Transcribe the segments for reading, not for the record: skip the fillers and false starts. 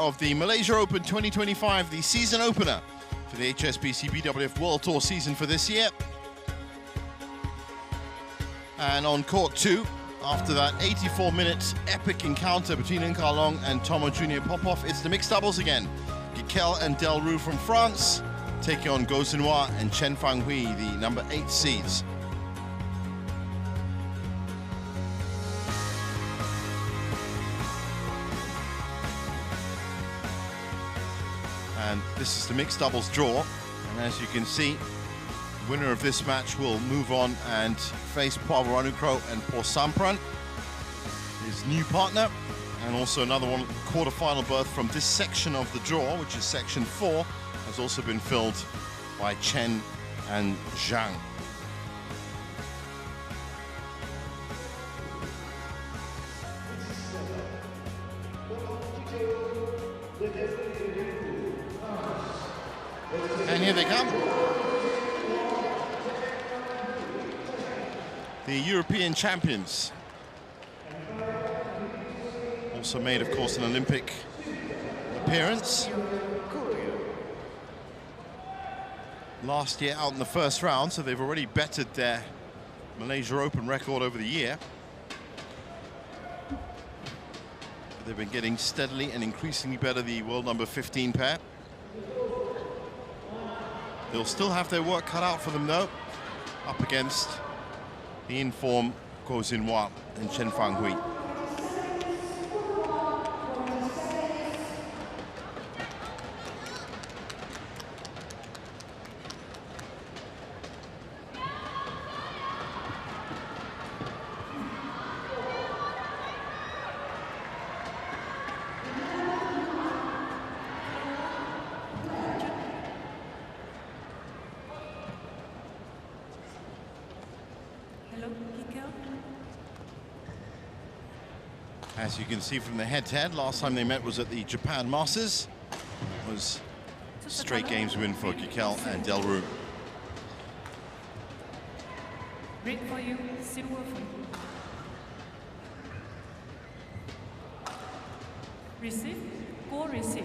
of the Malaysia Open 2025, the season opener for the HSBC BWF World Tour season for this year. And on court 2, after that 84-minute epic encounter between Gicquel Long and Tomo Junior Popov, it's the mixed doubles again. Gicquel and Delrue from France taking on Gozinhua and Chen Hui, the number 8 seeds. And this is the mixed doubles draw, and as you can see, the winner of this match will move on and face Pavel Ranukro and Paul Sampran, his new partner, and also another one quarter-final berth from this section of the draw, which is section 4, has also been filled by Chen and Zhang. And here they come. The European champions. Also made, of course, an Olympic appearance. Last year out in the first round, so they've already bettered their Malaysia Open record over the year. They've been getting steadily and increasingly better, the world number 15 pair. They'll still have their work cut out for them, though, up against the in-form Gozinhua and Chen Hui. As you can see from the head-to-head, last time they met was at the Japan Masters. It was a straight games win for Gicquel and Delrue. Red for you, silver for you. Receive, go receive.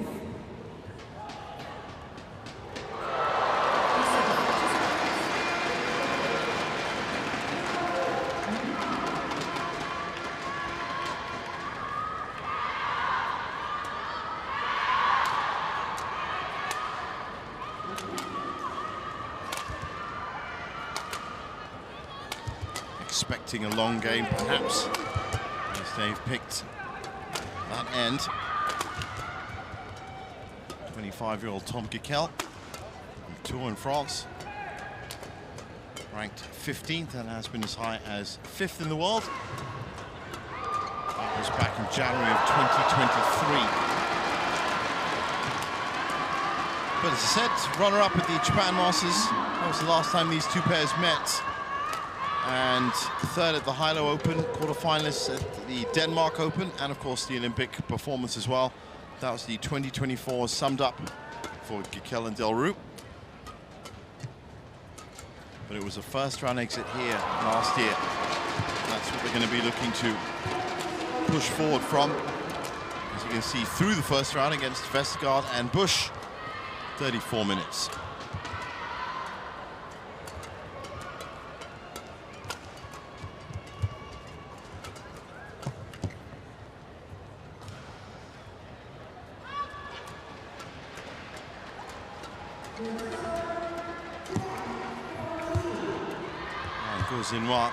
Expecting a long game, perhaps, as they've picked that end. 25-year-old Tom Gicquel, Tour in France, ranked 15th and has been as high as 5th in the world. That was back in January of 2023. But as I said, runner-up at the Japan Masters. That was the last time these two pairs met. And third at the Hilo Open, quarterfinalists at the Denmark Open, and of course the Olympic performance as well. That was the 2024 summed up for Gicquel and Delrue. But it was a first round exit here last year. That's what they're going to be looking to push forward from. As you can see, through the first round against Vestergaard and Bush, 34 minutes. Gozinhua,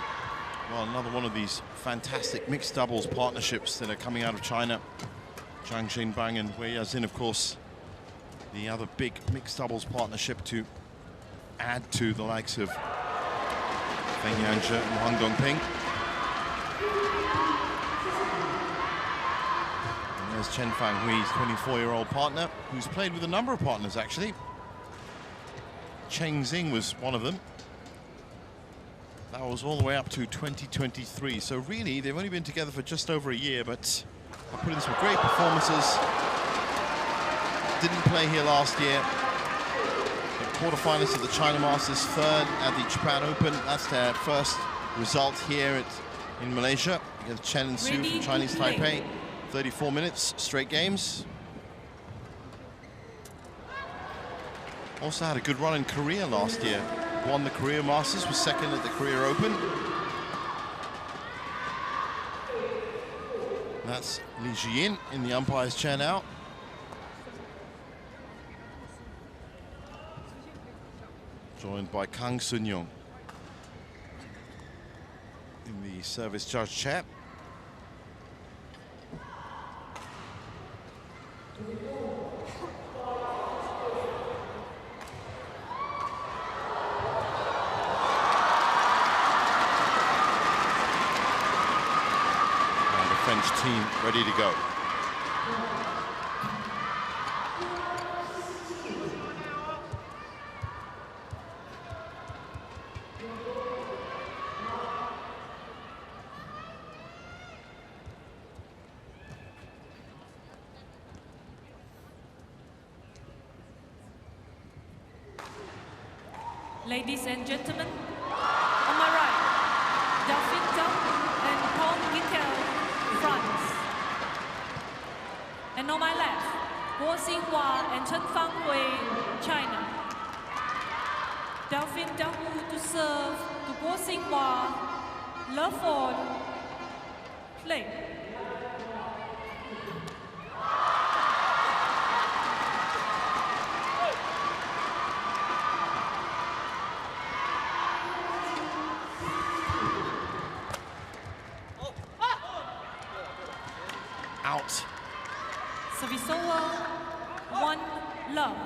well, another one of these fantastic mixed doubles partnerships that are coming out of China. Zhang Zhenbang and Wei Yazin, of course, the other big mixed doubles partnership to add to the likes of Feng Yanzhe and Wang Dongping. And there's Chen Hui's 24-year-old partner, who's played with a number of partners, actually. Cheng Xing was one of them. That was all the way up to 2023. So really, they've only been together for just over a year, but they put in some great performances. Didn't play here last year. The quarterfinalists at the China Masters, third at the Japan Open. That's their first result here in Malaysia against Chen and Su from Chinese Taipei. 34 minutes, straight games. Also had a good run in Korea last year. Won the Korea Masters, was second at the Korea Open. That's Li Jiyin in the umpire's chair now. Joined by Kang Sun-young in the service judge chair. And the French team ready to go. Ladies and gentlemen, on my right, Badminton and Gicquel, France. And on my left, Guo Xinhua and Chen China. Delrue to serve to Guo Xinhua, love on, play. Out. Service over, 1 love.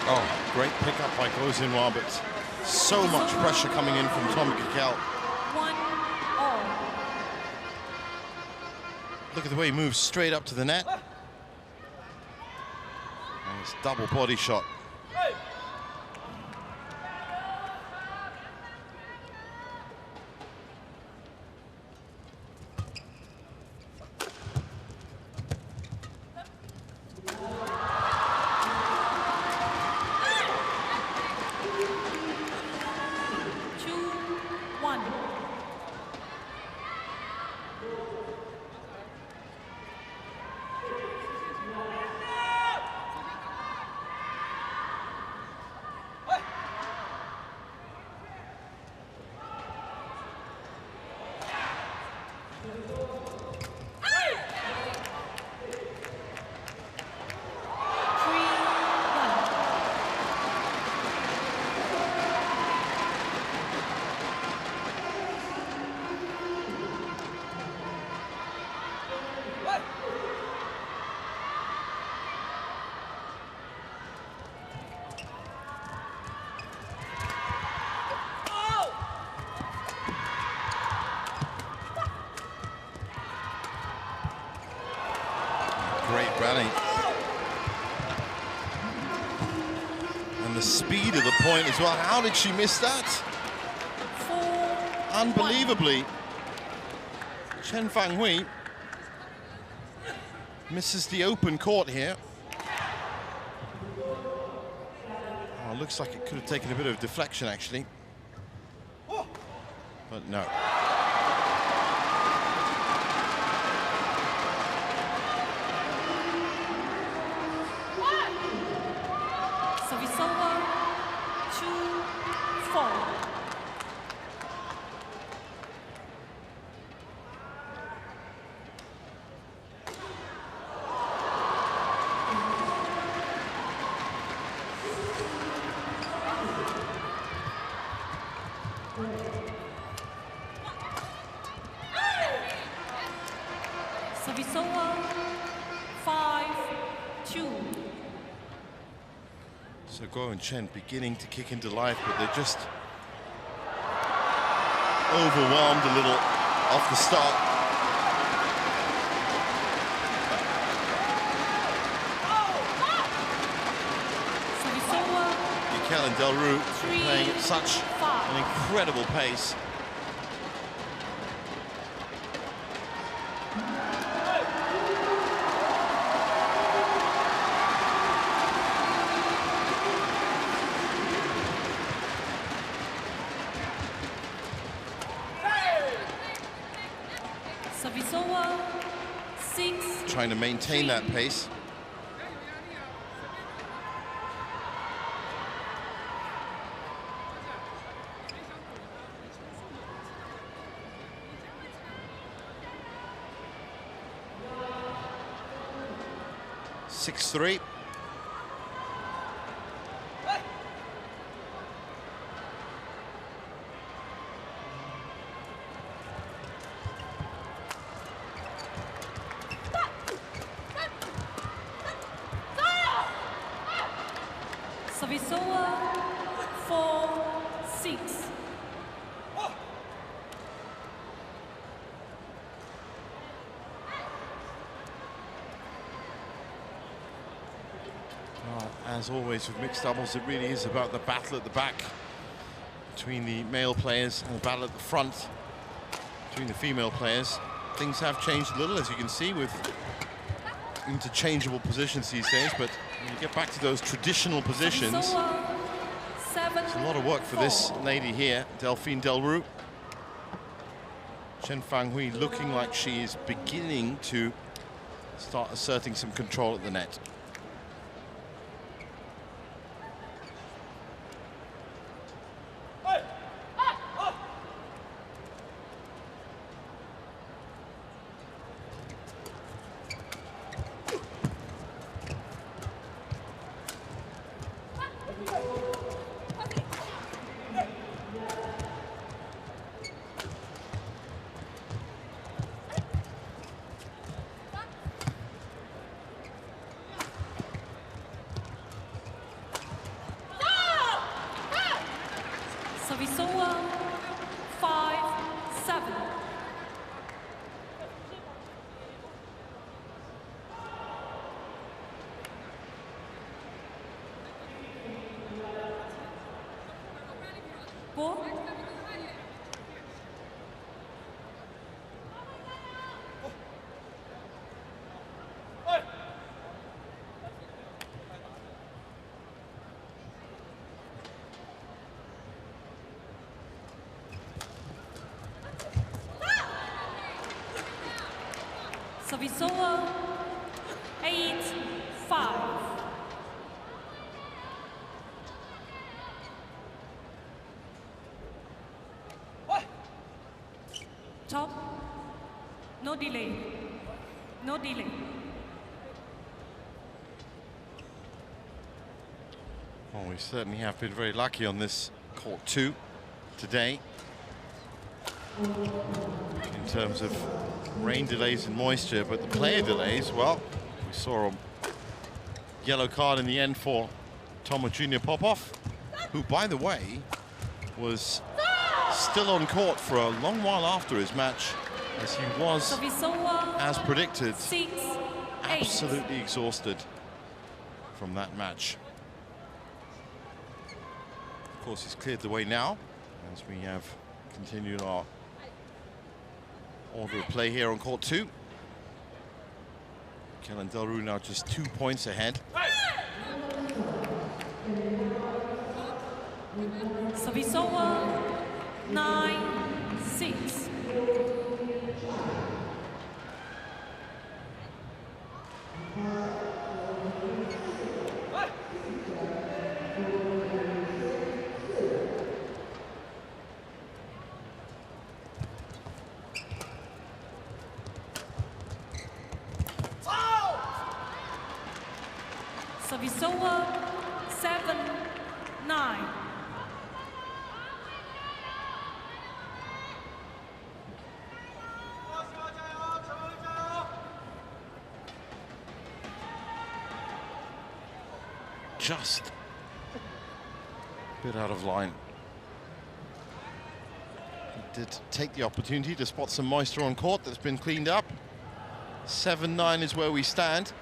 Oh, great pickup by Guo Xinhua, but so much pressure coming in from Tom Gicquel. 1-all. Look at the way he moves straight up to the net. And it's double body shot. Great rally. And the speed of the point as well. How did she miss that? Unbelievably. Chen Fanghui misses the open court here. Oh, looks like it could have taken a bit of deflection actually. But no. Service over, 2-4. Service over, 5-2. So Guo and Chen beginning to kick into life, but they're just overwhelmed a little off the start. Service over, Gicquel and Delrue 3, playing at such 5. an incredible pace. trying to maintain that pace. Six-3. Service over, 4-6. Well, as always with mixed doubles, it really is about the battle at the back between the male players and the battle at the front between the female players. Things have changed a little, as you can see, with interchangeable positions these days, but when you get back to those traditional positions, it's a lot of work for this lady here, Delphine Delrue. Chen Fanghui looking like she is beginning to start asserting some control at the net. Service over, 5-7. Four. Service over, 8-5. Top, no delay, no delay. Well, we certainly have been very lucky on this court 2 today in terms of rain delays and moisture, but the player delays, well, we saw a yellow card in the end for Tomo Junior Popov, who, by the way, was still on court for a long while after his match, as he was, as predicted, absolutely exhausted from that match. Of course, he's cleared the way now, as we have continued our order of play here on court 2. Gicquel and Delrue now just 2 points ahead. Service over, 9-6. Service over, 7-9. Just a bit out of line. He did take the opportunity to spot some moisture on court that's been cleaned up. 7-9 is where we stand.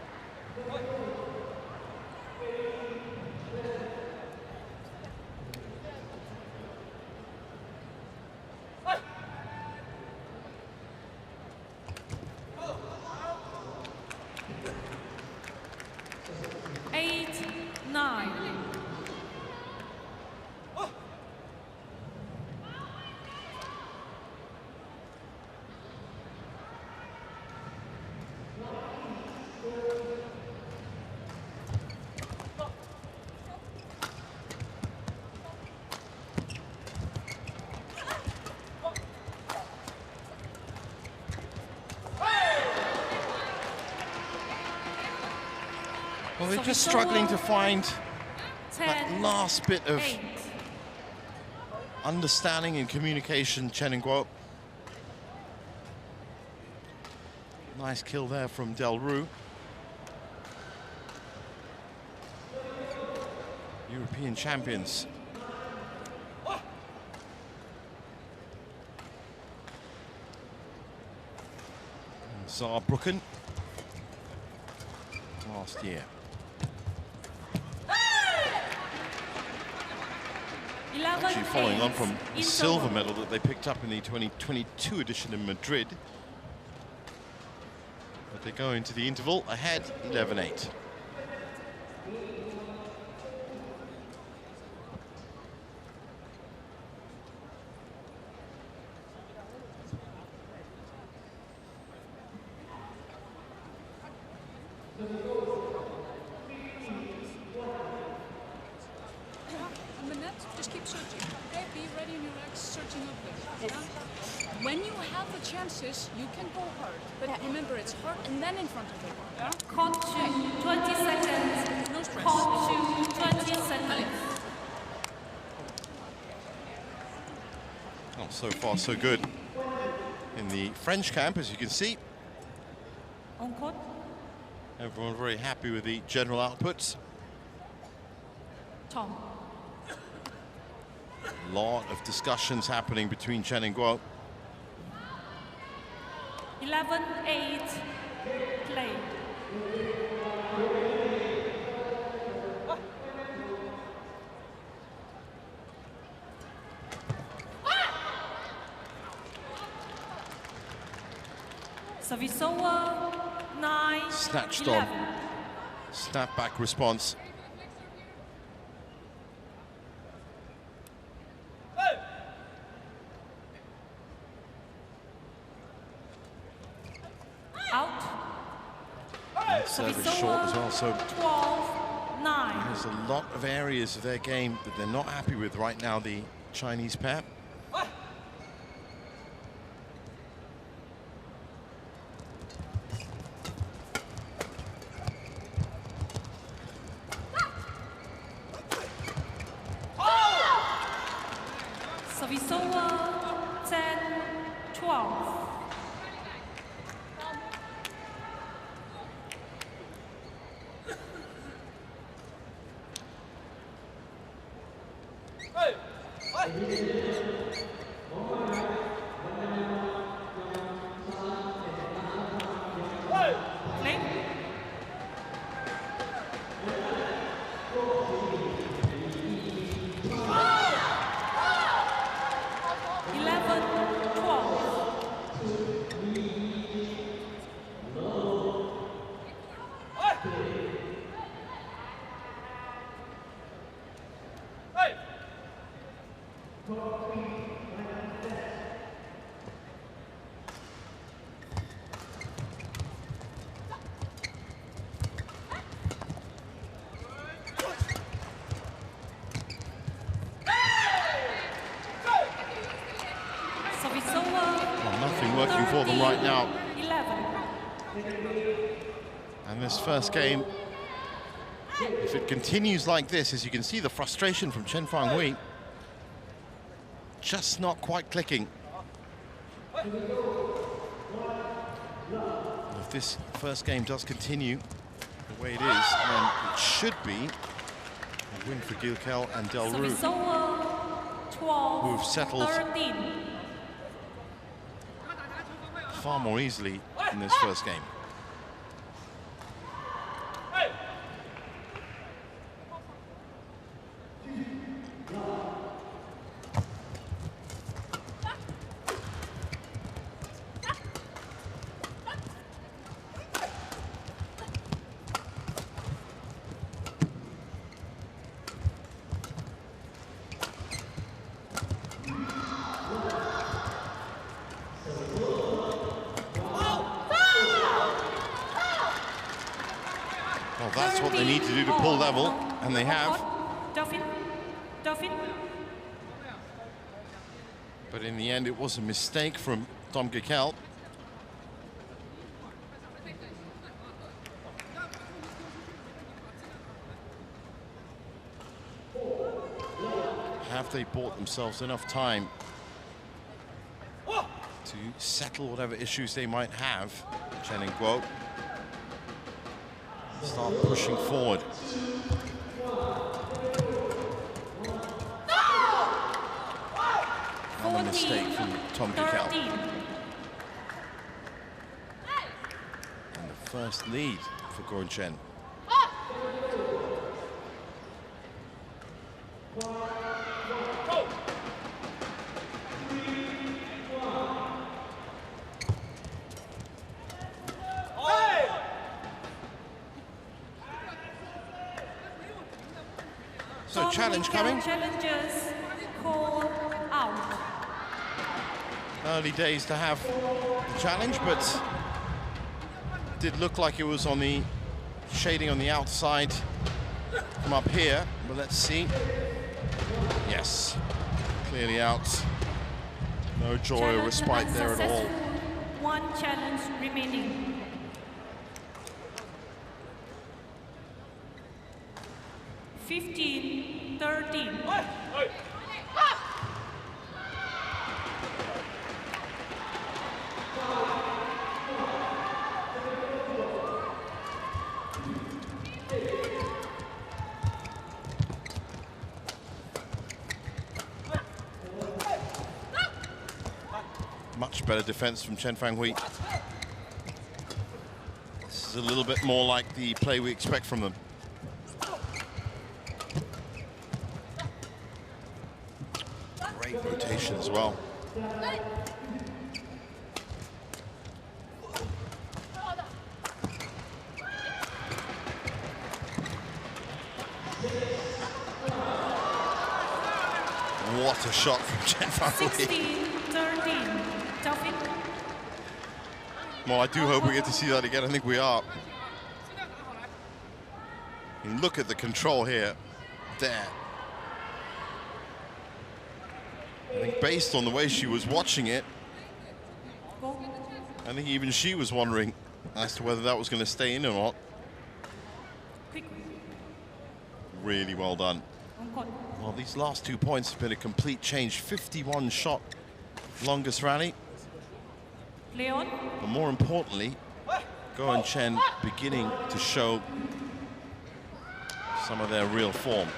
Well, they're just struggling to find that last bit of understanding and communication, Chen and Guo. Nice kill there from Delrue. European champions. Saarbrücken last year. Actually following on from the silver medal that they picked up in the 2022 edition in Madrid. But they go into the interval ahead 11-8. Just keep searching. Okay, be ready in your legs, searching up there. Yeah? When you have the chances, you can go hard. But remember, it's hard and then in front of the wall. Yeah? Court 20 seconds. No stress. Court 20 seconds. Oh, so far so good in the French camp, as you can see. On court. Everyone very happy with the general outputs. Tom. A lot of discussions happening between Chen and Guo. 11-8. Play. Service over. 9. Snatched 11. on. Snapback response. Out. Service short as well, so 12-9. there's a lot of areas of their game that they're not happy with right now, the Chinese pair. Service over. 10-12. Play. 11-12. Nothing working for them right now. 11. And this first game, if it continues like this, as you can see the frustration from Chen Fanghui, just not quite clicking. If this first game does continue the way it is, then it should be a win for Gicquel and Delrue, who have settled 13. far more easily in this first game. Well, that's what they need to do to pull level, and they have. Dolphin. But in the end, it was a mistake from Tom Gicquel. have they bought themselves enough time to settle whatever issues they might have? Chen and Guo start pushing forward. Another mistake from Tom Gicquel. And the first lead for Guo Chen. So challenge coming. Challenges call out. Early days to have the challenge, but did look like it was on the shading on the outside from up here. But let's see. Yes, clearly out. No joy or respite there at all. One challenge remaining. (15-13). Much better defense from Chen Fanghui. This is a little bit more like the play we expect from them. Great rotation as well. What a shot from Chen Fanghui. 16-13. Delphine. Well, I do hope we get to see that again. I think we are. And look at the control here. There. I think based on the way she was watching it, I think even she was wondering as to whether that was going to stay in or not. Really well done. Well, these last 2 points have been a complete change. 51 shot, longest rally. Leon. But more importantly, Guo and Chen beginning to show some of their real form.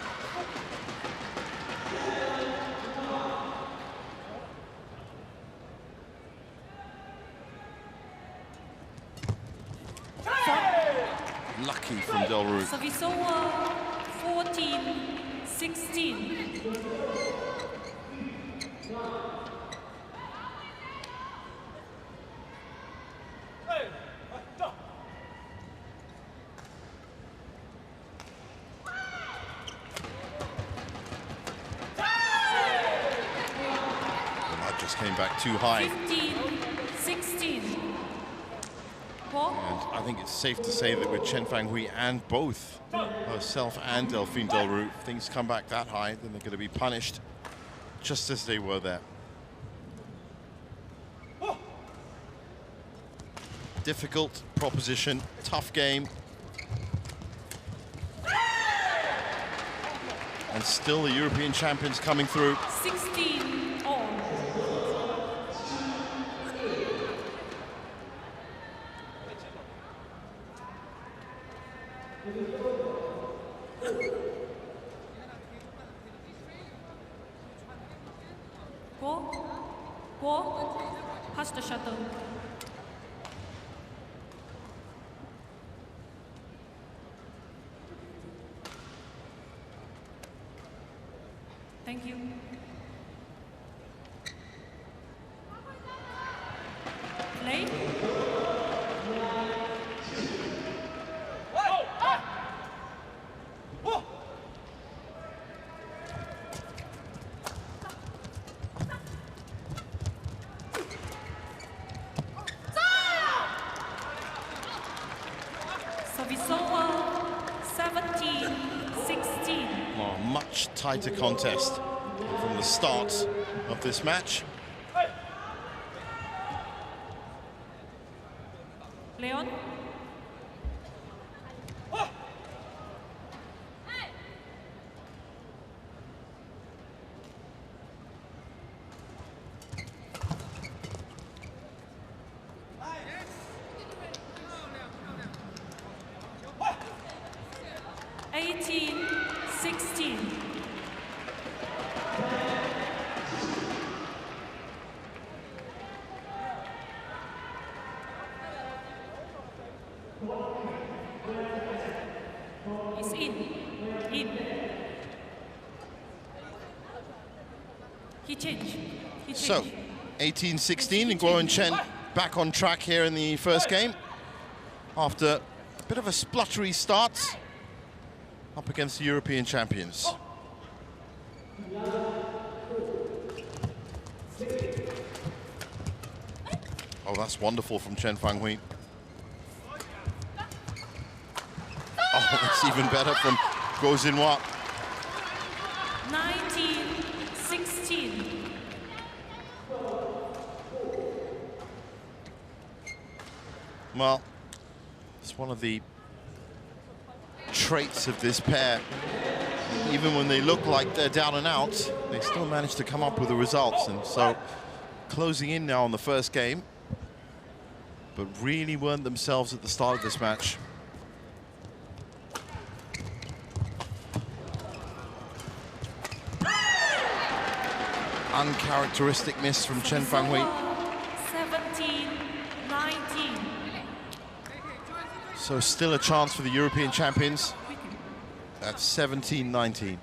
Lucky from Delrue. Service over. 14-16. That just came back too high. 15-16. And I think it's safe to say that with Chen Fanghui and both herself and Delphine Delrue, if things come back that high, then they're going to be punished just as they were there. Difficult proposition, tough game. And still the European champions coming through. 16 all. Guo, pass the shuttle. Thank you. Play. Service over. 17-16. Oh, much tighter contest from the start of this match. Leon. 18-16. It's in. He changed. So, 18-16, and Guo and Chen back on track here in the first game. After a bit of a spluttery start up against the European champions. Oh, that's wonderful from Chen Fanghui. Oh, it's even better from Guo Xinhua. 19-16. Well, it's one of the traits of this pair. Even when they look like they're down and out, they still manage to come up with the results. And so, closing in now on the first game, but really weren't themselves at the start of this match. Uncharacteristic miss from Chen Fanghui. 17-19. So still a chance for the European champions at 17-19.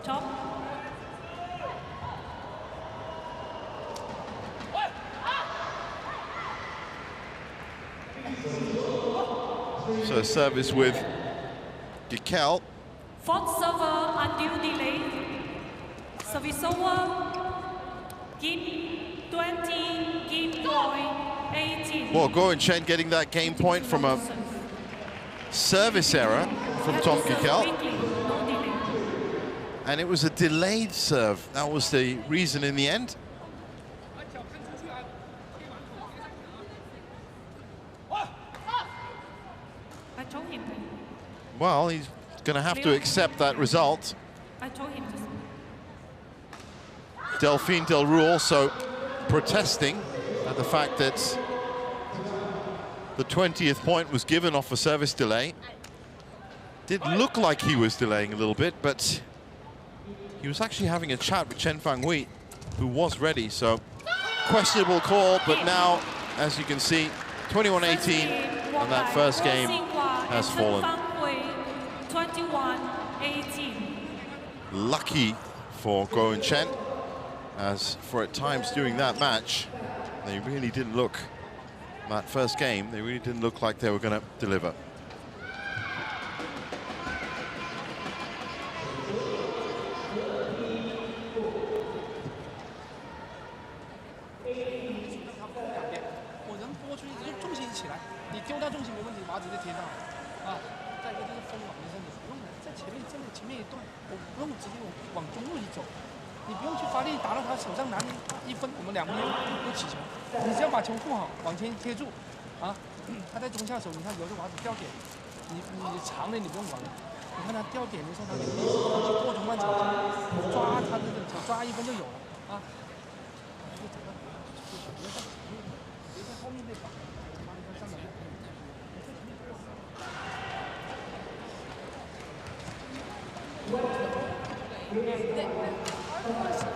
Top. So service with Gicquel. Fourth server, undue delay. Service over. Game 20, game point 18. Well, Guo and Chen getting that game point from a service error from Tom Gicquel. And it was a delayed serve. That was the reason in the end. I told him. Well, he's going to have to accept that result. I told him this. Delrue also protesting at the fact that the 20th point was given off a service delay. Did look like he was delaying a little bit, but he was actually having a chat with Chen Fanghui, who was ready. So questionable call, but now, as you can see, 21-18, and that first game has fallen. 21-18. Lucky for Guo and Chen, as for at times during that match, they really didn't look, that first game, they really didn't look like they were going to deliver.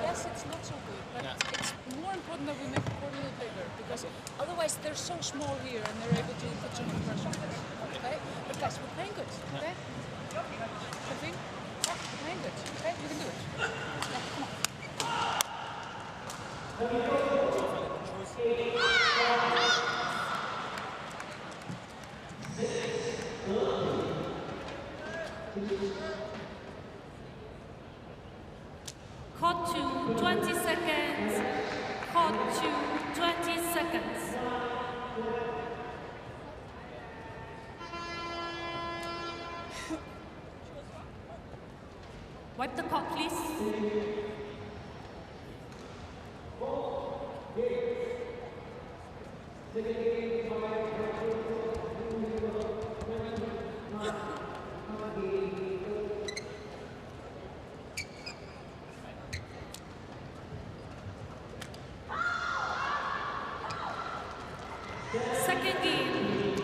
Yes, it's not so good, but it's more important that we make the court a little bigger, because otherwise they're so small here and they're able to put so much pressure on them. Okay? But guys, we're playing good. Okay? Something? Yeah, we're playing good. Okay? You can do it. Yeah, come on. court to 20 seconds. Wipe the court, please. Second game,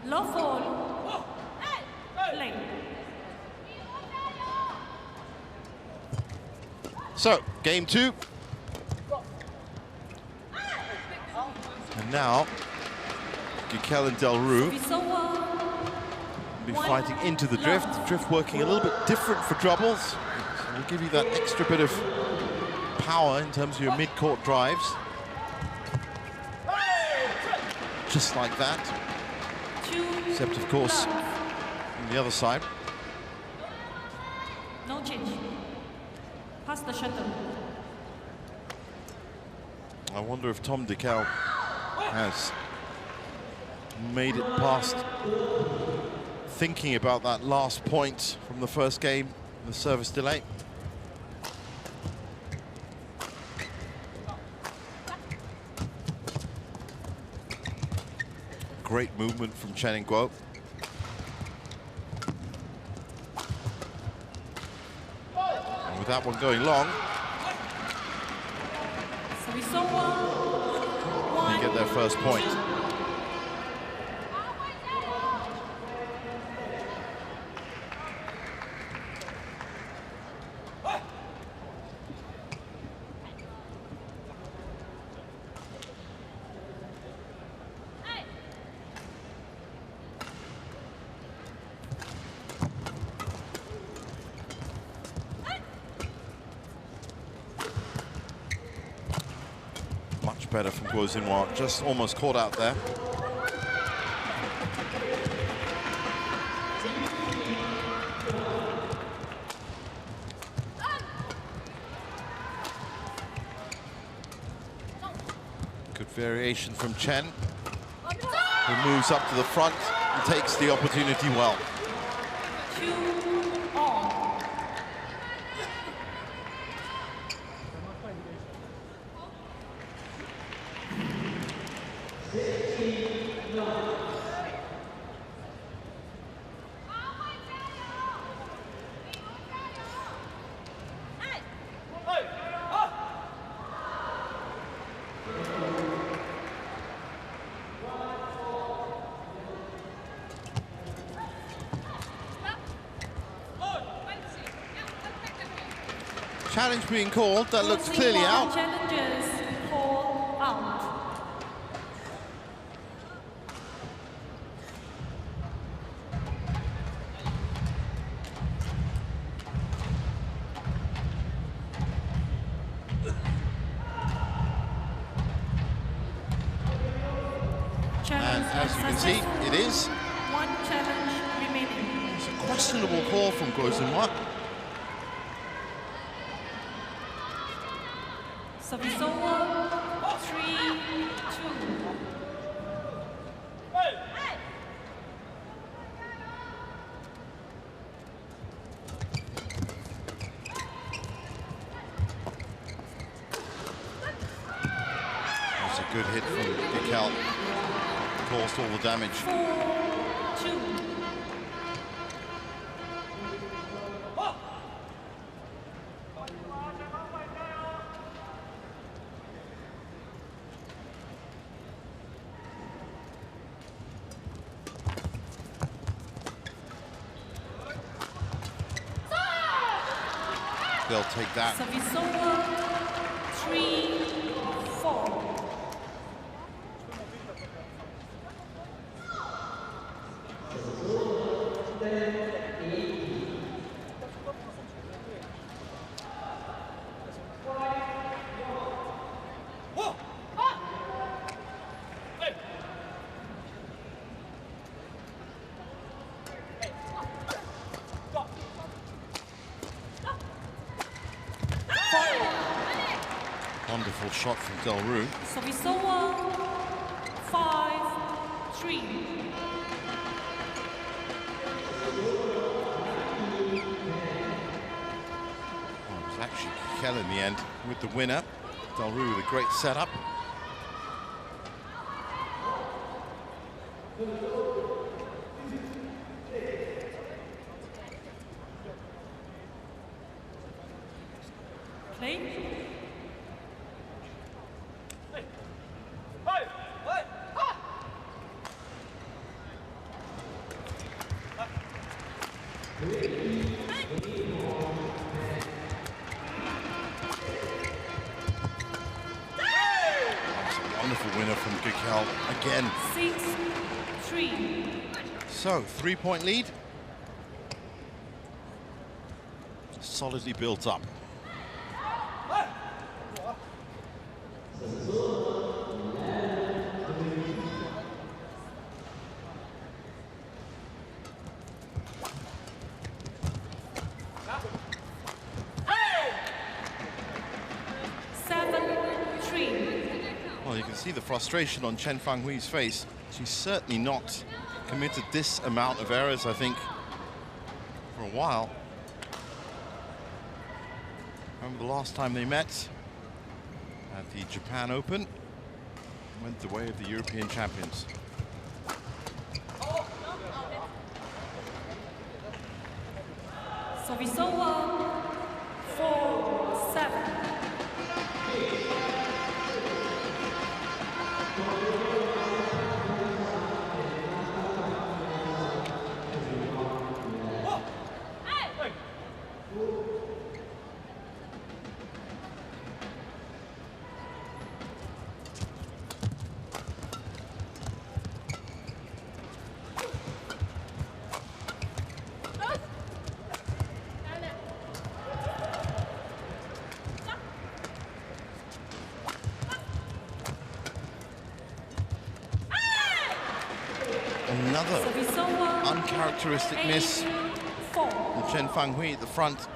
love fall, play. So, game 2. And now, Gicquel and Delrue will be fighting into the drift. Drift working a little bit different for doubles. So we'll give you that extra bit of power in terms of your mid-court drives. Just like that. Except, of course, on the other side. No change. Pass the shuttle. I wonder if Tom Gicquel has made it past thinking about that last point from the first game, the service delay. Great movement from Chen and Guo. And with that one going long, they get their first point. Much better from Guo Xinhua, just almost caught out there. Good variation from Chen, who moves up to the front and takes the opportunity well. 2-all. Challenge being called, that looks clearly out. Challenges call out. And as you can see, it is. One challenge remaining. It's a questionable call from Guo Xinhua. Service over, 3-2. That's a good hit from Gicquel. Caused all the damage. 4-2. They'll take that. Service over, 3-4. Wonderful shot from Delrue. Service over, 5-3. It was actually Gicquel in the end with the winner. Delrue with a great setup. Play. Wonderful winner from Gicquel again. 6-3. So, 3-point lead. Solidly built up. Well, you can see the frustration on Chen Fanghui's face. She's certainly not committed this amount of errors, I think, for a while. Remember the last time they met at the Japan Open, went the way of the European champions. Service over, 4-7. Another uncharacteristic miss from Chen Fanghui at the front.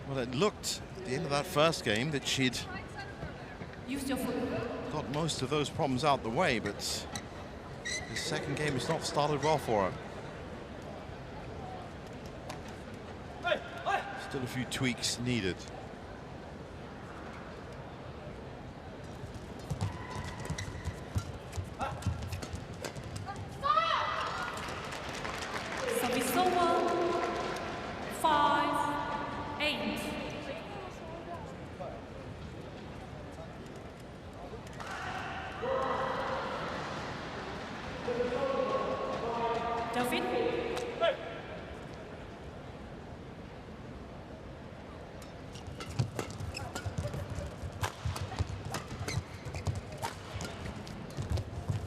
Well, it looked at the end of that first game that she'd got most of those problems out the way, but the second game has not started well for her. Still a few tweaks needed.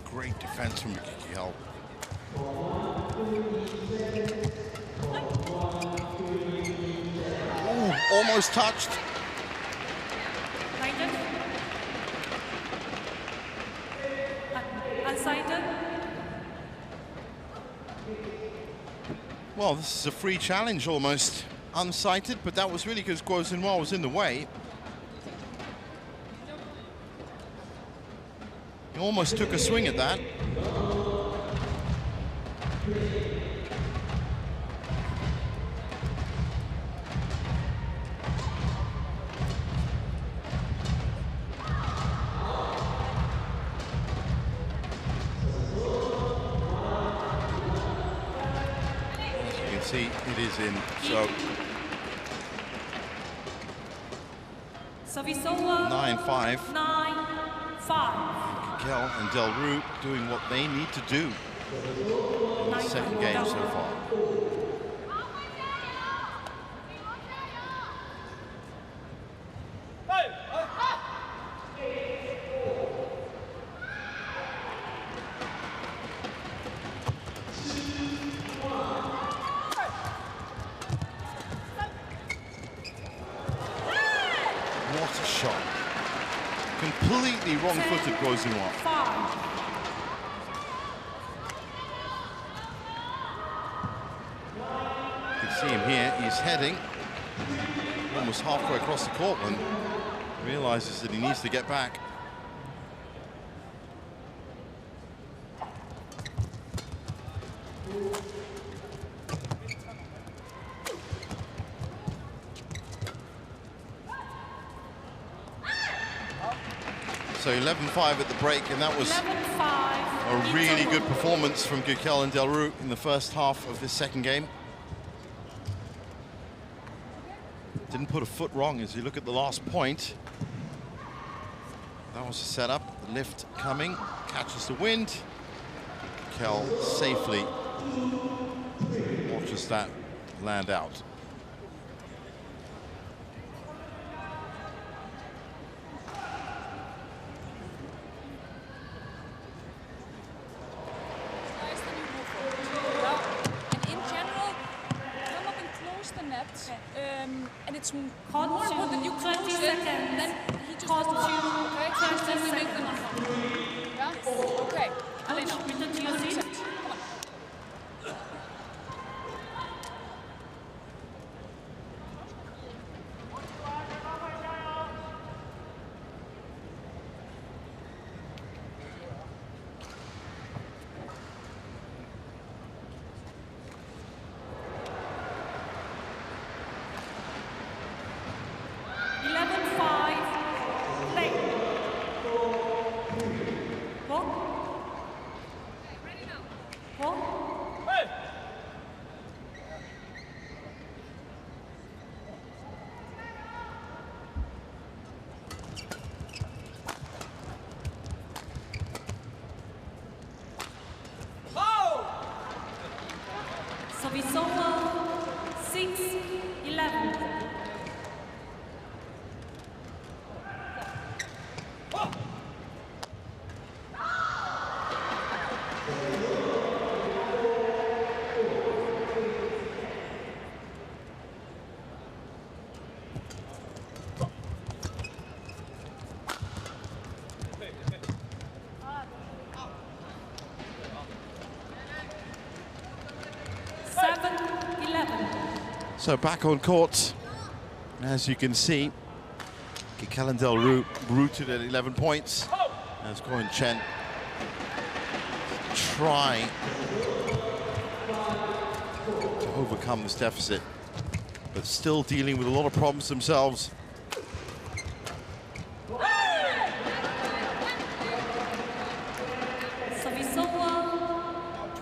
Great defense from Gicquel. Ooh, almost touched. Unsighted. Well, this is a free challenge almost. Unsighted, but that was really because Guo Xinhua was in the way. He almost took a swing at that. See, it is in, so 9-5. 9-5. Gicquel and Delrue doing what they need to do in the second game so far. What a shot. Completely wrong-footed Guo Xinhua. You can see him here, he's heading. almost halfway across the court when he realizes that he needs to get back. So 11-5 at the break, and that was a really good performance from Gicquel and Delrue in the first half of this second game. Didn't put a foot wrong as you look at the last point. That was a setup, the lift coming, catches the wind. Gicquel safely watches that land out. And it's more important that you close it, then he just has to, okay? Then we make them uncomfortable. Yeah? Okay. Elena, return to your seat. Come on. Service over, 6-11. So back on court, as you can see, Gicquel and Delrue rooted at 11 points. As Chen try to overcome this deficit, but still dealing with a lot of problems themselves. Service over,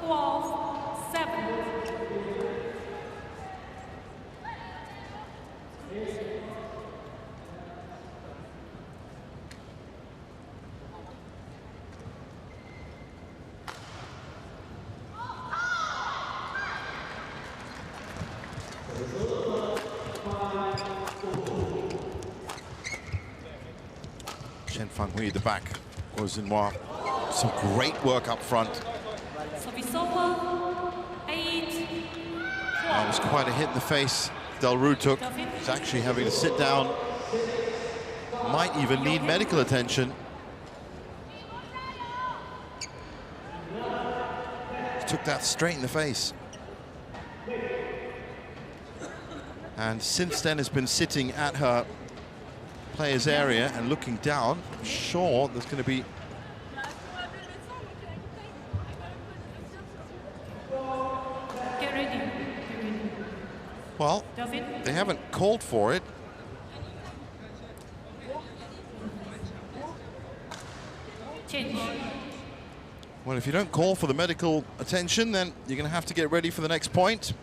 12-7. Chen Fanghui at the back, Gozinwa. Some great work up front. Service over, 8-12. That was quite a hit in the face Delrue took. He's actually having to sit down. Might even need medical attention. Took that straight in the face. And since then has been sitting at her player's area and looking down. I'm sure there's going to be Get ready. well, they haven't called for it. Change. Well, if you don't call for the medical attention, then you're going to have to get ready for the next point.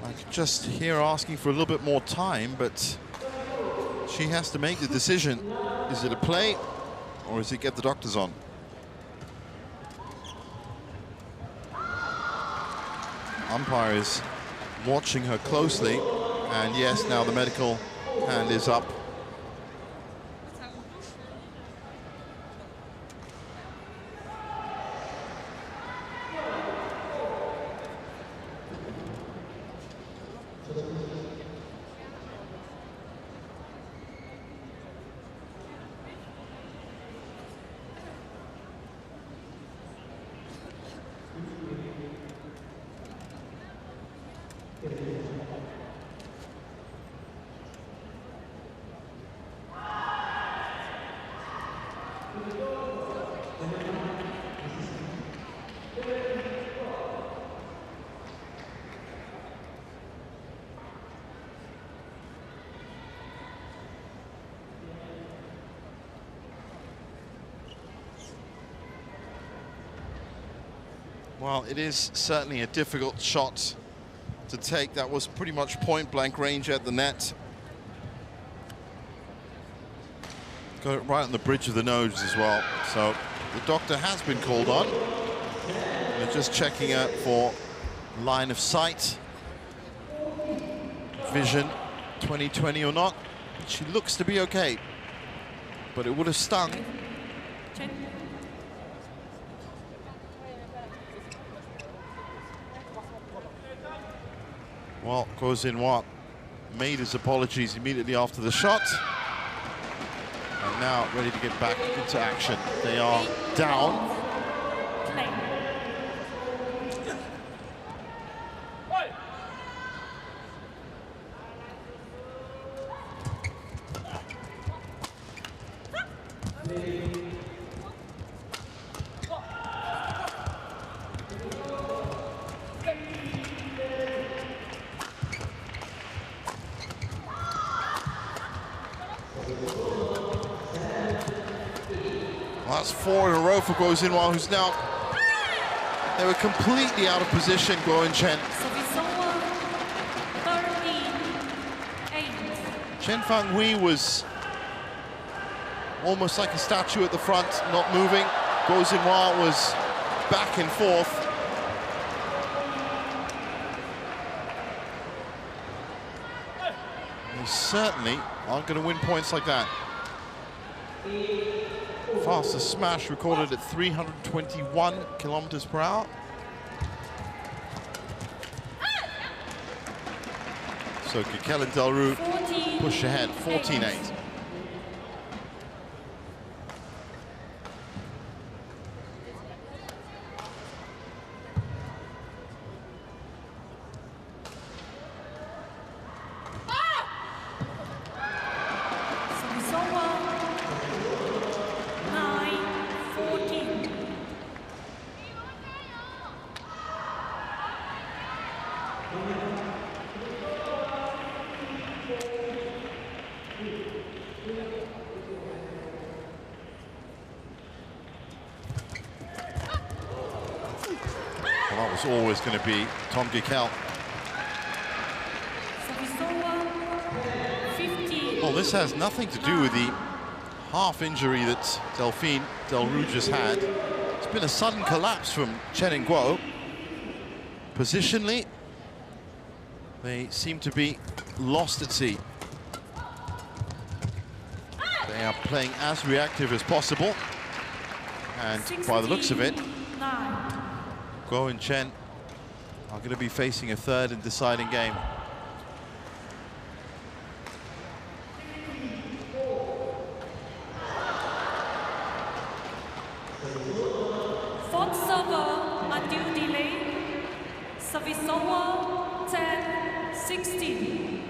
I could just hear asking for a little bit more time, but she has to make the decision. Is it a play, or is it get the doctors on? Umpire is watching her closely, and yes, now the medical hand is up. Well, it is certainly a difficult shot to take. That was pretty much point-blank range at the net. Got it right on the bridge of the nose as well. So the doctor has been called on. They're just checking out for line of sight, vision, 20/20 or not. She looks to be okay, but it would have stung. Chen. Well, Guo Xinhua made his apologies immediately after the shot. And now ready to get back into action. They are down. Play. Well, that's 4 in a row for Guo Xinhua, who's now... They were completely out of position, Guo and Chen. Service over 13-8. Chen Fanghui was almost like a statue at the front, not moving. Guo Xinhua was back and forth. They certainly aren't going to win points like that. Fastest smash recorded at 321 kilometers per hour. So Gicquel and Delrue push ahead, 14-8. Service over 9-14. Well, that was always going to be Tom Gicquel. Service over 15. Well, this has nothing to do with the half injury that Delrue just had. It's been a sudden collapse from Chen and Guo. Positionally, they seem to be lost at sea. They are playing as reactive as possible. And by the looks of it, 9. Guo and Chen are going to be facing a third and deciding game. Fourth server, undue delay. Service over 10-16.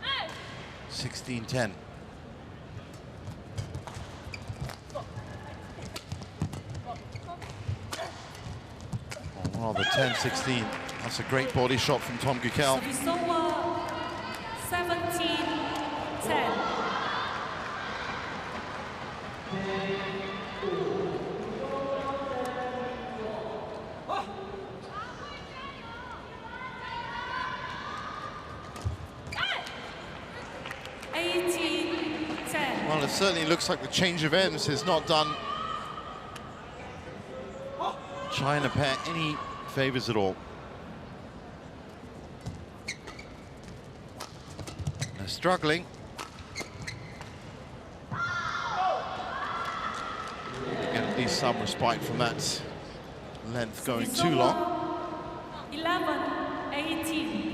Hey! 16-10. Oh, the 10-16. That's a great body shot from Tom Gicquel. Service over 17-10. Well, it certainly looks like the change of ends has not done China pair any favors at all. They're struggling. Get at least some respite from that length going too long. 11-18.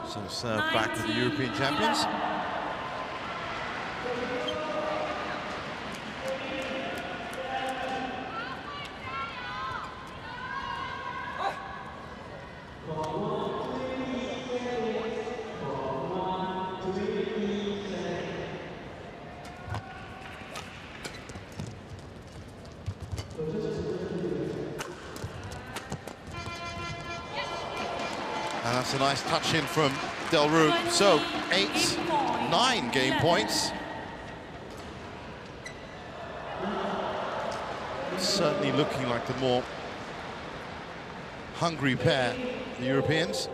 So serve back to the European champions. And that's a nice touch in from Delrue. So 8-9 game points. Certainly looking like the more hungry pair, the Europeans.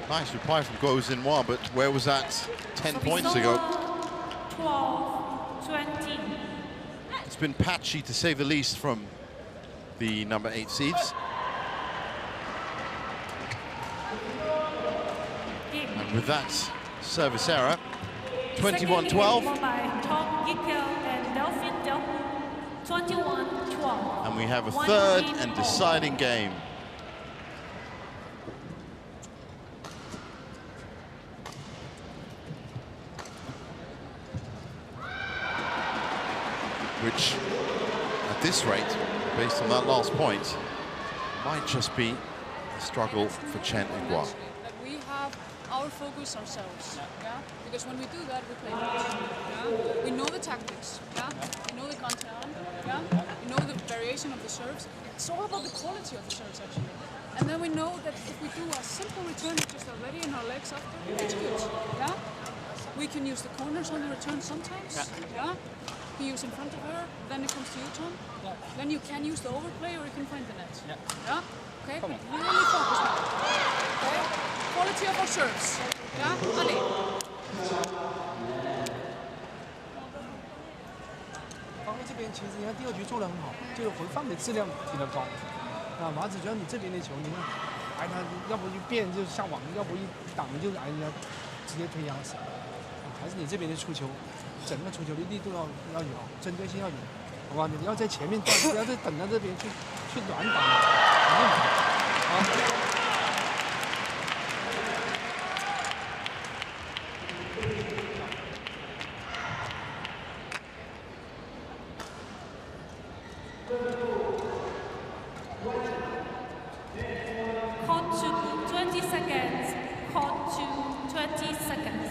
Nice reply from Guo Xinhua, but where was that 10 points ago? 12-20. It's been patchy, to say the least, from the number 8 seeds. And with that service error, 21-12. Gicquel and Delrue, 21-12. And we have a third and deciding game. Which, at this rate, based on that last point, might just be a struggle for Chen and Guo. That we have our focus ourselves, yeah? Because when we do that, we play good, yeah? We know the tactics, yeah? We know the content, yeah? We know the variation of the serves. It's all about the quality of the serves, actually. And then we know that if we do a simple return, just already in our legs after, it's good, yeah? We can use the corners on the return sometimes, yeah? You use in front of her, then it comes to you, Tom. Yeah. Then you can use the overplay or you can find the net. Yeah. Yeah? Okay, but really focus now. Okay? Quality of our serves. Yeah? Ali. 发挥这边其实你看第二局做得很好，这个回放的质量比较高。啊，马子只要你这边的球，你看，哎，他要不一变就下网，要不一挡就哎人家直接推压死。还是你这边的出球。 整个出球的力度要有，针对性要有，好吧？你要在前面断，不要再等到这边去短挡，好。 Caught to 20 seconds. Caught to 20 seconds.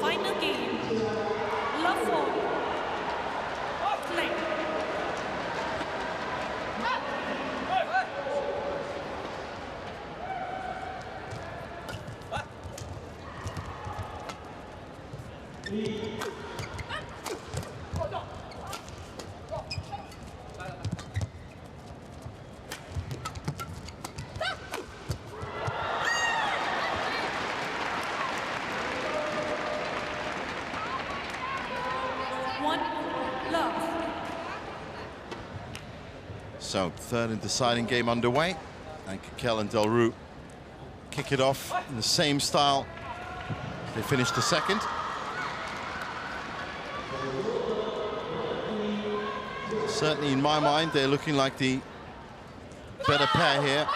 Final game. Love for play. One love. So, third and deciding game underway. And Gicquel and Delrue kick it off in the same style. They finish the second. Certainly, in my mind, they're looking like the better pair here,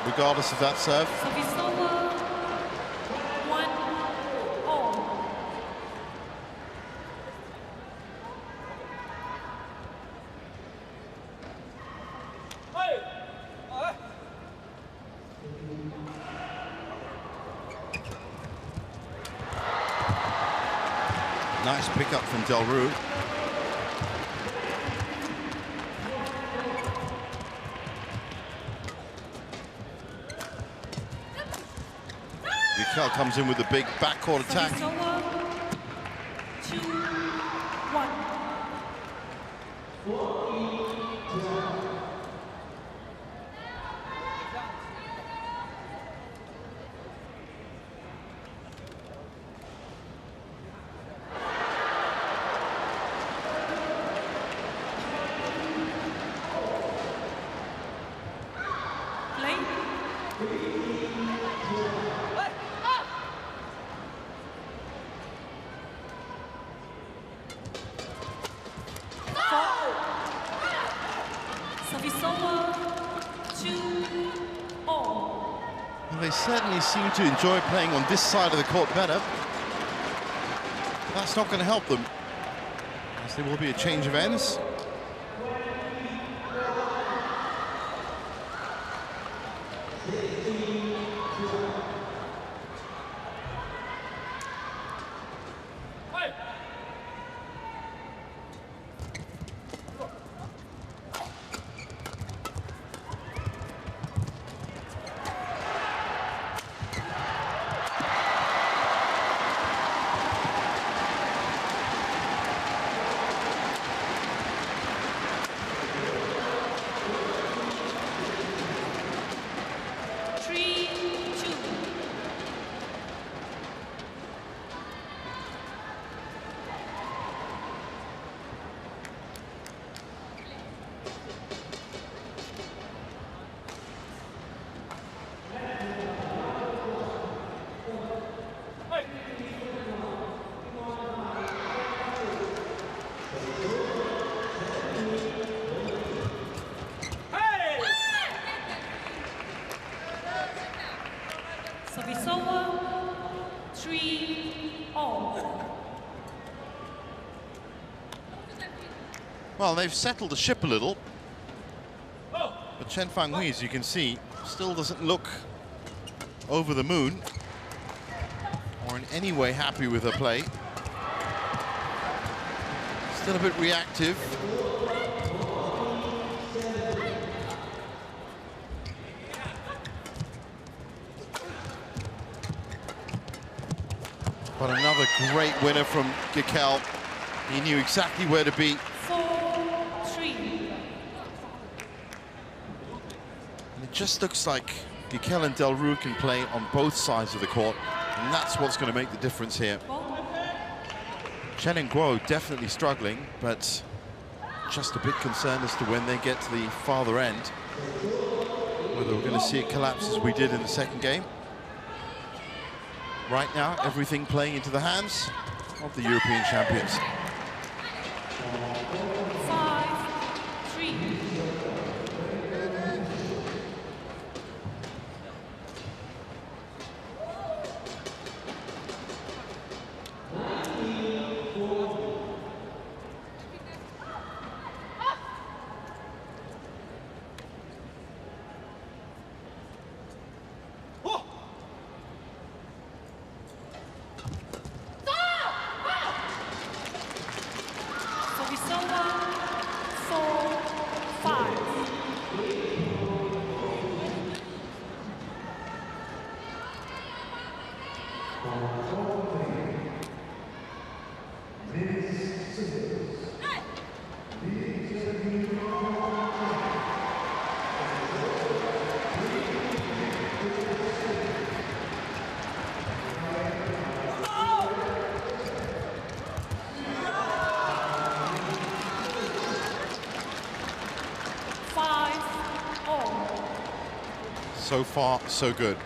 regardless of that serve. Service over. 1-all. Nice pickup from Delrue. Gicquel comes in with a big backcourt attack. Service over. 2-1. Service over. 2-all. Well, they certainly seem to enjoy playing on this side of the court better. That's not going to help them, as there will be a change of ends. Well, they've settled the ship a little, but Chen Fanghui, as you can see, still doesn't look over the moon or in any way happy with her play. Still a bit reactive. But another great winner from Gicquel. He knew exactly where to be. 4-3. And it just looks like Gicquel and Delrue can play on both sides of the court, and that's what's going to make the difference here. Chen and Guo definitely struggling, but just a bit concerned as to when they get to the farther end, whether we're going to see it collapse as we did in the second game. Right now, everything playing into the hands of the European champions. 5-3. So far, so good.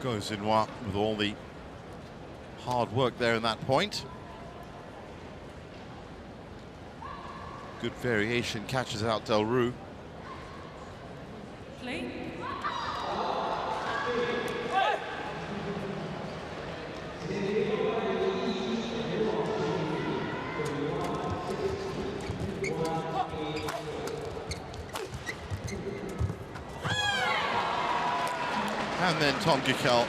Goes Zinois with all the hard work there in that point. Good variation, catches out Delrue. Play. And then Tom Gicquel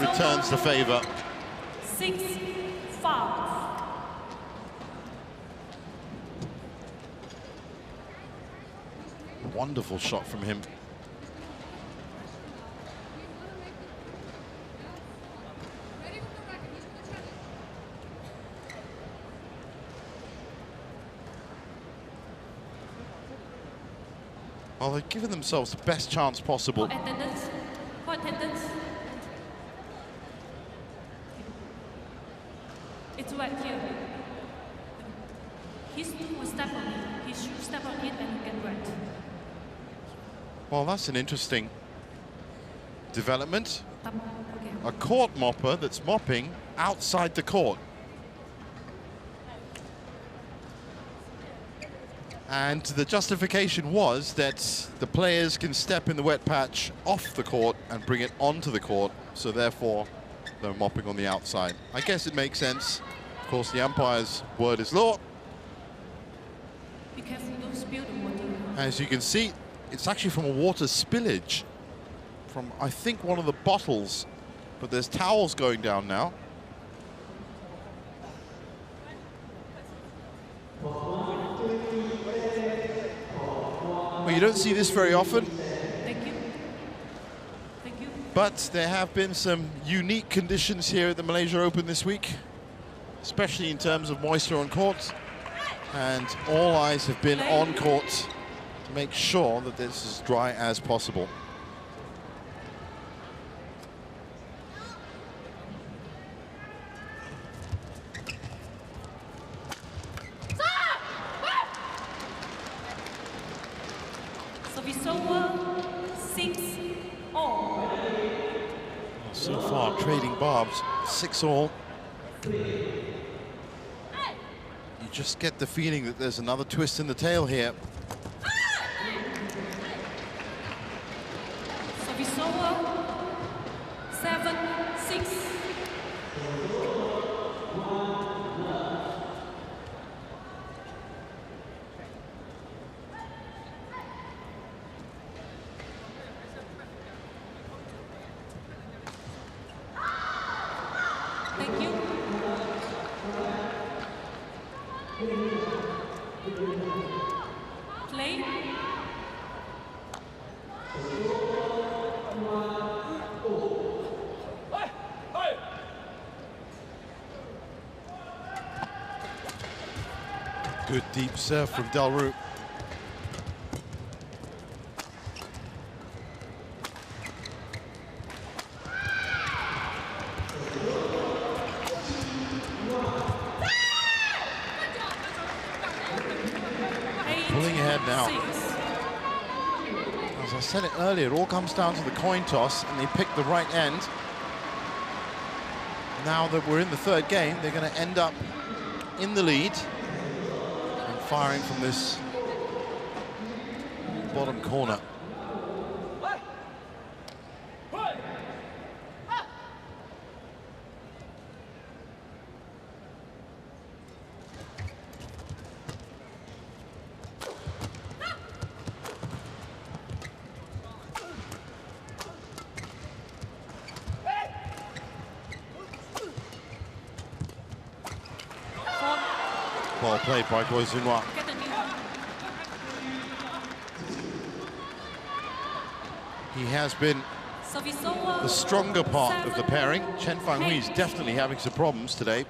returns the favor. 6-5. Wonderful shot from him. Well, they've given themselves the best chance possible. For attendance. For attendance. It's right here. He will step on it. He should step on it and get right. Well, that's an interesting development. Okay. A court mopper that's mopping outside the court. And the justification was that the players can step in the wet patch off the court and bring it onto the court, so therefore they're mopping on the outside. I guess it makes sense. Of course, the umpire's word is law. Be careful, don't spill the water. As you can see, it's actually from a water spillage from, I think, one of the bottles, but there's towels going down now. Well, you don't see this very often. Thank you. Thank you. But there have been some unique conditions here at the Malaysia Open this week, especially in terms of moisture on court. And all eyes have been on court to make sure that this is as dry as possible. So far, trading barbs, 6-all. You just get the feeling that there's another twist in the tail here. Service over, 7-6. Thank you. Play. Good deep serve from Delrue. Pulling ahead now. As I said it earlier, it all comes down to the coin toss, and they pick the right end. Now that we're in the third game, they're going to end up in the lead and firing from this bottom corner. Ball played by Goizunwa. He has been the stronger part of the pairing. Chen Fanghui is definitely having some problems today.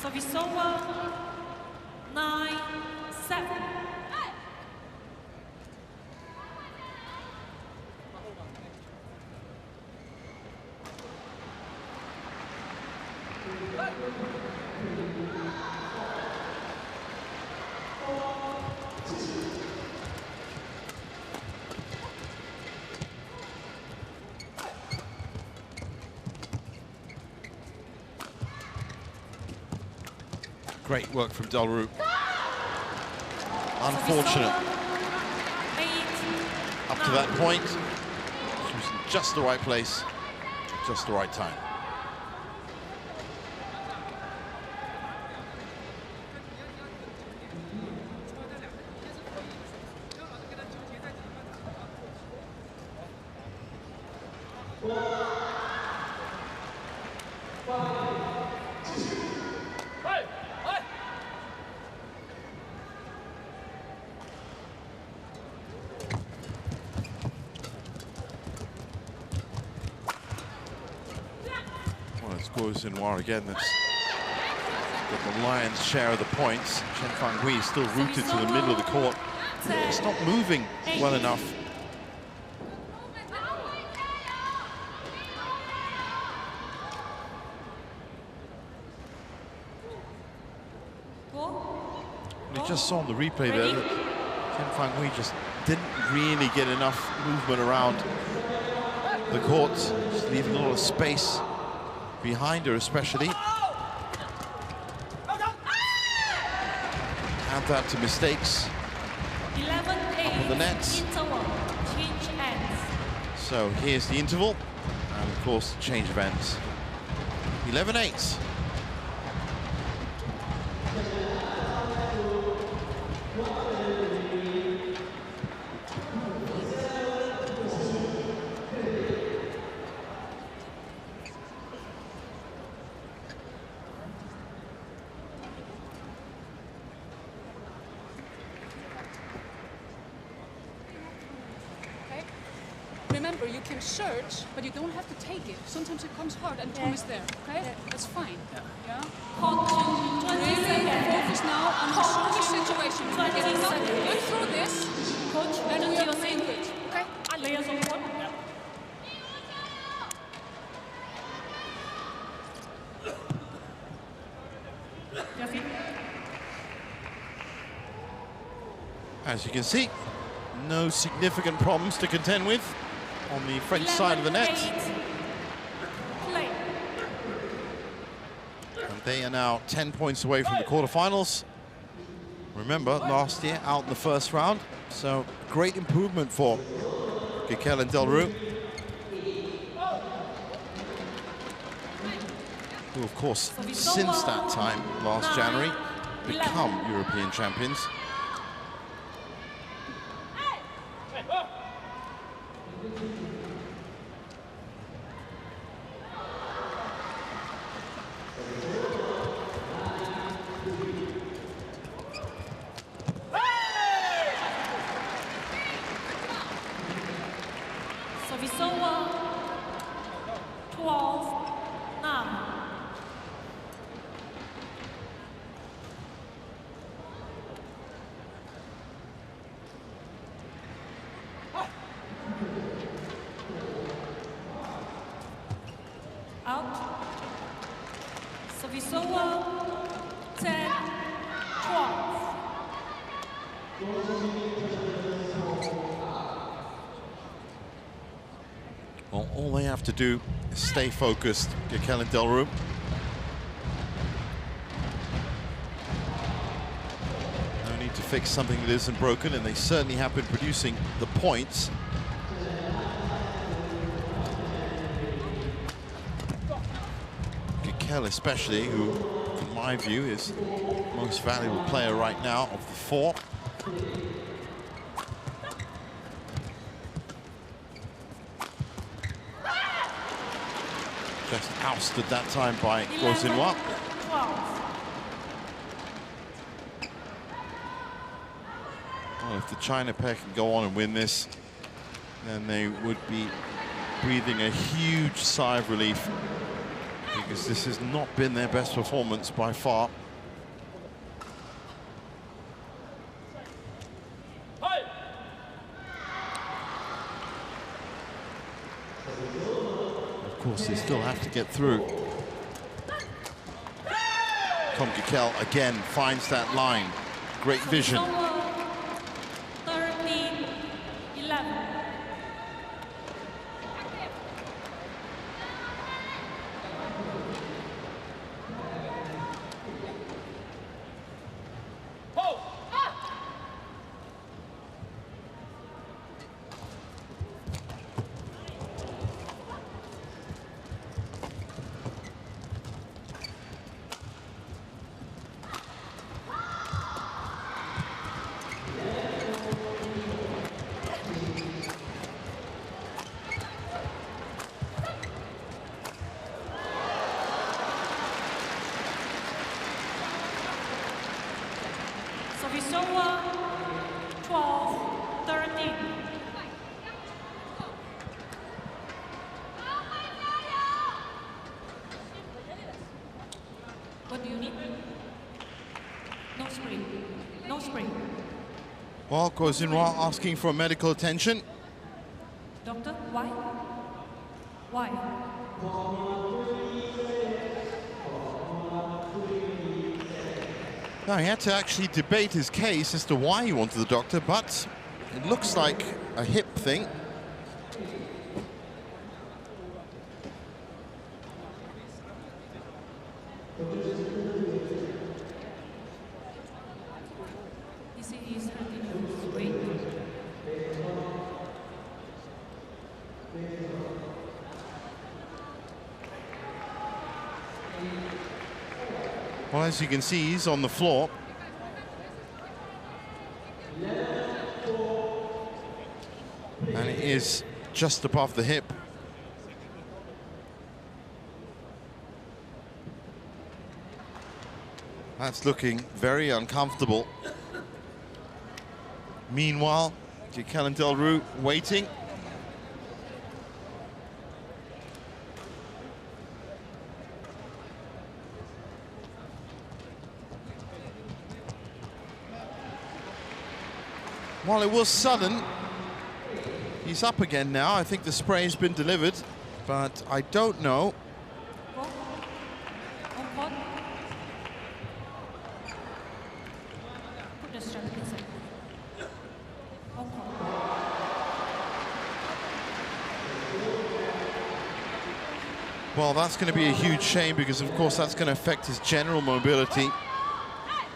Service over, 9-7. Great work from Delrue. Unfortunate. Up to that point, she was in just the right place, just the right time. Goizunwa again, that's got the lion's share of the points. Chen Fanghui is still rooted to the middle of the court. It's not moving well enough. just saw on the replay there that Chen Fanghui just didn't really get enough movement around the court, just leaving a lot of space behind her, especially. Add that to mistakes 11-8 of the nets. interval, change ends. So here's the interval, and of course, change of ends. 11-8. Remember, you can search, but you don't have to take it. Sometimes it comes hard and Tom is there, okay? That's fine. Yeah? Really focus now on the service situation. We're going through this, and we are playing good, okay? As you can see, no significant problems to contend with on the French side of the net. And they are now 10 points away from the quarterfinals. Remember, last year out in the first round, so great improvement for Gicquel and Delrue, who of course, since that time, last January, become European champions. Service over, 12-9. Out. Service over, 10-12. Well, all they have to do is stay focused, Gicquel and Delrue. No need to fix something that isn't broken, and they certainly have been producing the points. Gicquel especially, who, in my view, is the most valuable player right now of the four. Just ousted that time by Gosinois. 12. Well, if the China pair can go on and win this, then they would be breathing a huge sigh of relief, because this has not been their best performance by far. Of course, they still have to get through. Tom Gicquel again finds that line. Great vision. 13-11. Service over, 12-13. What do you need? No spring. No spring. Well, Gosinois asking for medical attention. Doctor, why? Why? Now, he had to actually debate his case as to why he wanted the doctor, but it looks like a hip thing. You see, he's hurting his weight. Well, as you can see, he's on the floor. And it is just above the hip. That's looking very uncomfortable. Meanwhile, Gicquel and Delrue waiting. Well, it was sudden. He's up again now. I think the spray's been delivered, but I don't know. Put the strap inside. Well, that's going to be a huge shame because, of course, that's going to affect his general mobility.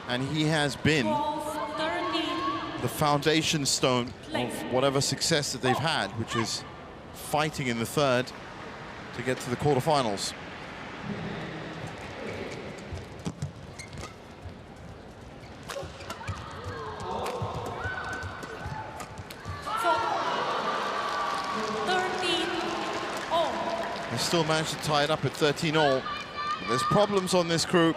And he has been the foundation stone of whatever success that they've had, which is fighting in the third to get to the quarterfinals. They still managed to tie it up at 13-all. There's problems on this crew.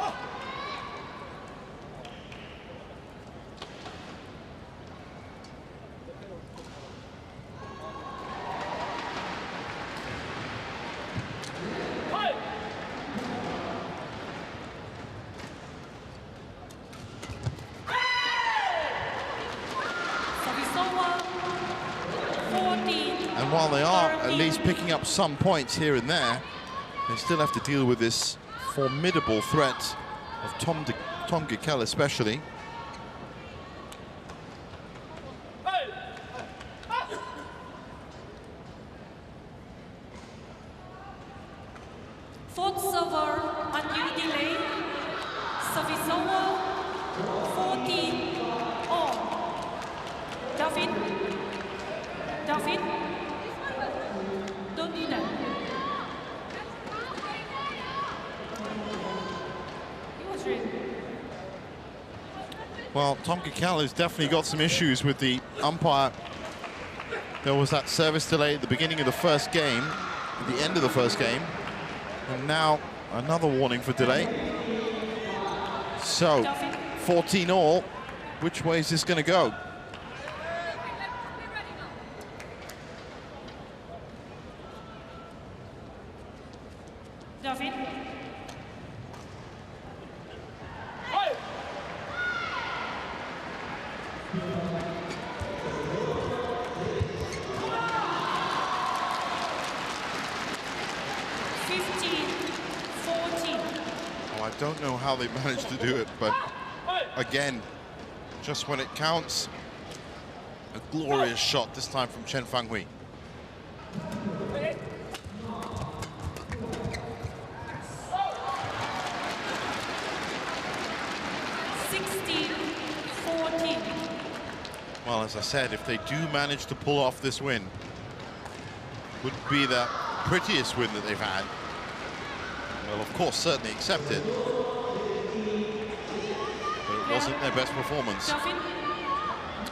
And while they are at least picking up some points here and there, they still have to deal with this formidable threat of Tom Gicquel especially. Fourth server, undue delay. Service over, 14-all. David. Don't do that. He was ready. Well, Tom Gicquel has definitely got some issues with the umpire. There was that service delay at the beginning of the first game, at the end of the first game, and now another warning for delay. So, 14-all. Which way is this going to go? David. Well, I don't know how they managed to do it, but again, just when it counts, a glorious shot, this time from Chen Fanghui. Well, as I said, if they do manage to pull off this win, would be the prettiest win that they've had. Well, of course, certainly accept it. But it wasn't their best performance.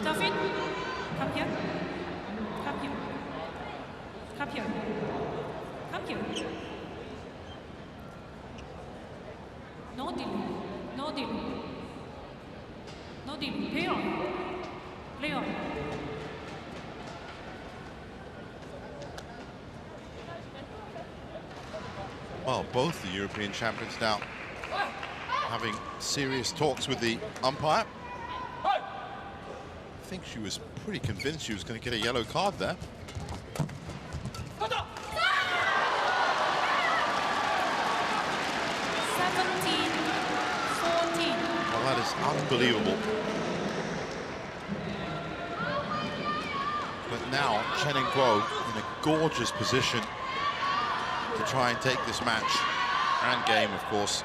David, come here. Come here. Come here. Come here. No delay. No delay. No delay. Play on. Play on. Well, both the European champions now having serious talks with the umpire. I think she was pretty convinced she was going to get a yellow card there. Well, that is unbelievable. But now Chen and Guo in a gorgeous position to try and take this match and game, of course.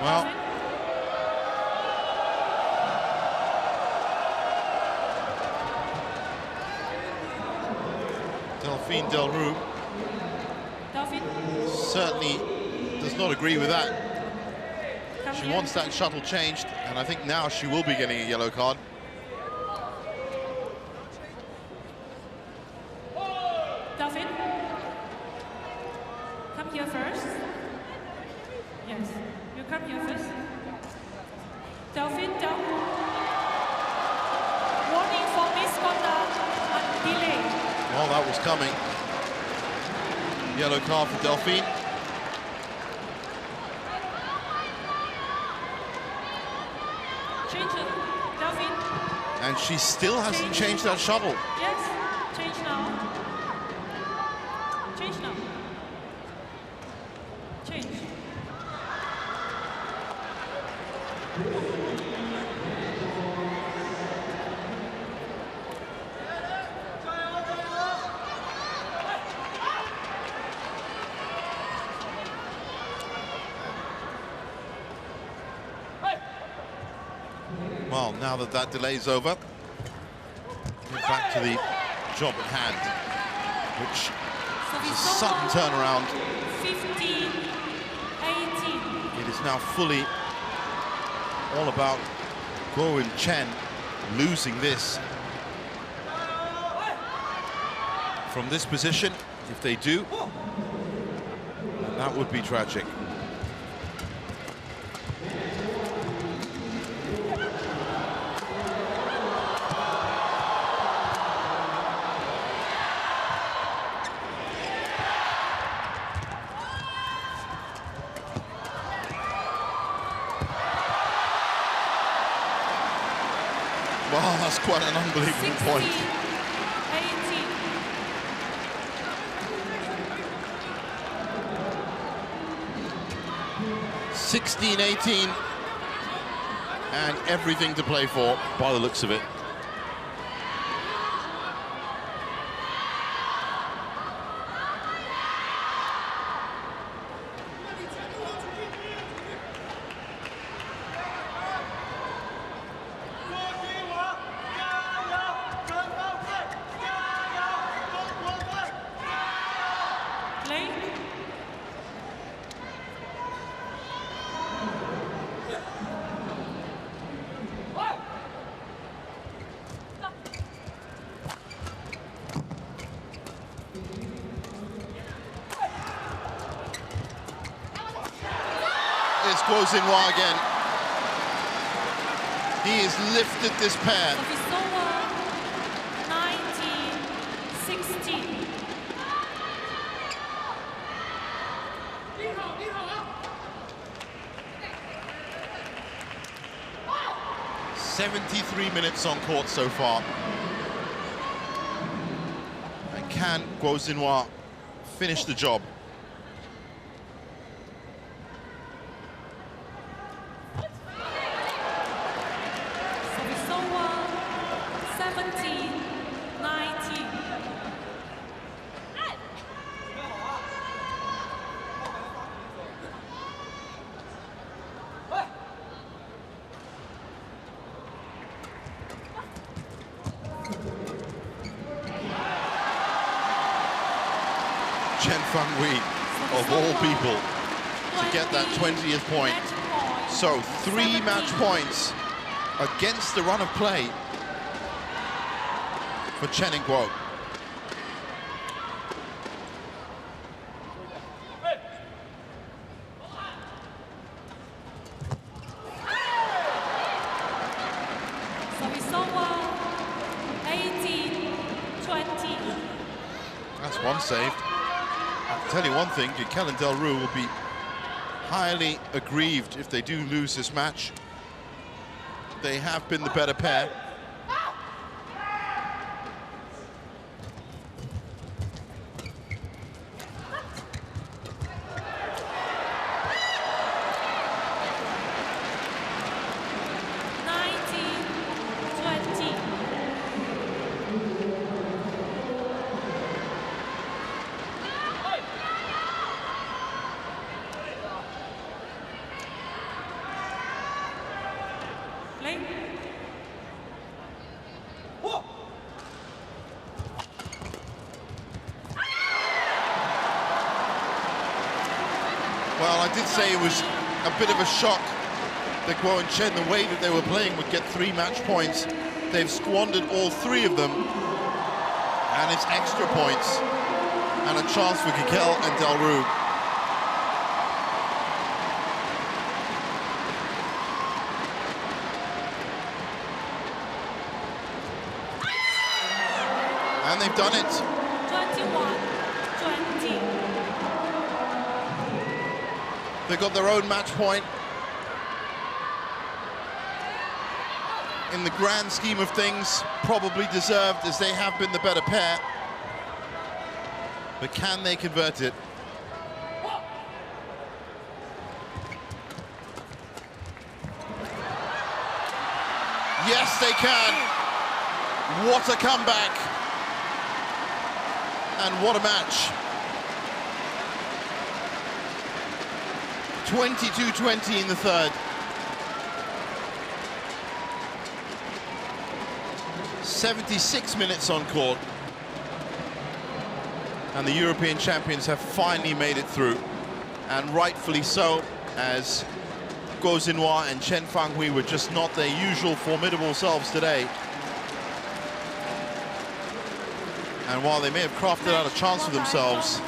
Well, Delrue certainly does not agree with that. She wants that shuttle changed, and I think now she will be getting a yellow card. Delphine, come here first. Yes, you come here first. Delphine, warning for misconduct and delay. Well, that was coming. Yellow card for Delphine. Change it, Delphine. And she still hasn't changed that shuttle. Yes, change now. Change now. Change. Well, now that that delay's over, get back to the job at hand, which is a sudden turnaround. 15-18. It is now fully all about Guo and Chen losing this. From this position, if they do, that would be tragic. Well, that's quite an unbelievable point. 16-18, and everything to play for by the looks of it. It's Guo Xinhua again. He has lifted this pair. 19-16. 73 minutes on court so far. And can Guo Xinhua finish the job? Chen Fenghui, of all people, to get that 20th point. So 3 match points against the run of play for Chen and Guo. That's one saved. I'll tell you one thing, Gicquel and Delrue will be highly aggrieved if they do lose this match. They have been the better pair. Well, I did say it was a bit of a shock that Gicquel and Chen, the way that they were playing, would get 3 match points. They've squandered all 3 of them, and it's extra points and a chance for Gicquel and Delrue. And they've done it. 21-20. They got their own match point. In the grand scheme of things, probably deserved, as they have been the better pair. But can they convert it? Yes, they can. What a comeback. And what a match. 22-20 in the third. 76 minutes on court. And the European champions have finally made it through. And rightfully so, as Guo Xinhua and Chen Fanghui were just not their usual formidable selves today. And while they may have crafted out a chance for themselves,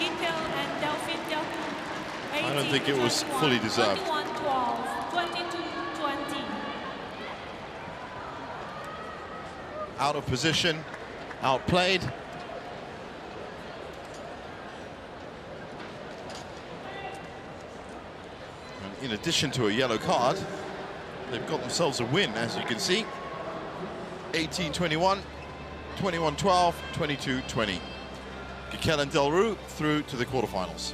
I don't think it was fully deserved. 21-12, 22-20. Out of position, outplayed. And in addition to a yellow card, they've got themselves a win, as you can see. 18-21, 21-12, 22-20. Gicquel and Delrue through to the quarterfinals.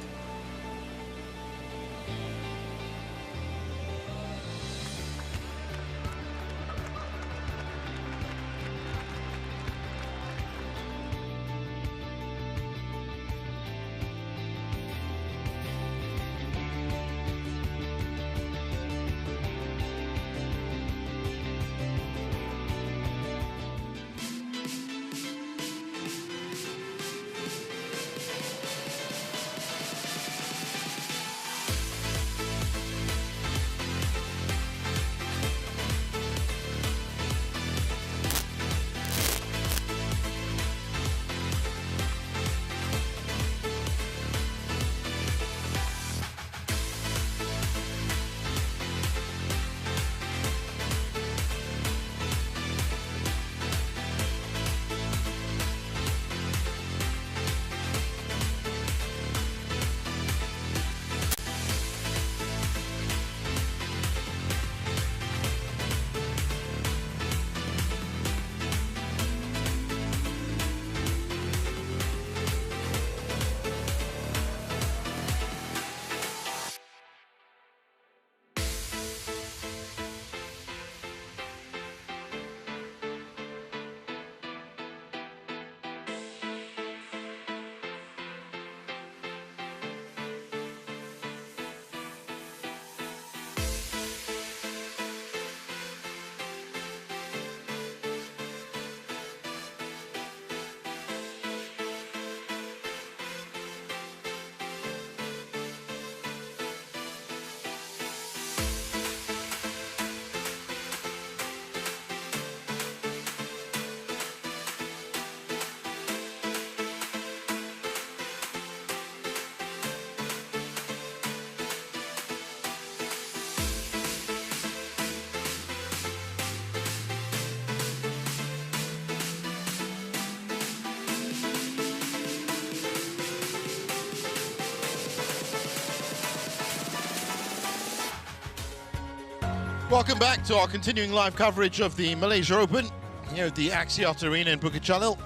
Welcome back to our continuing live coverage of the Malaysia Open here at the Axiata Arena in Bukit Jalil,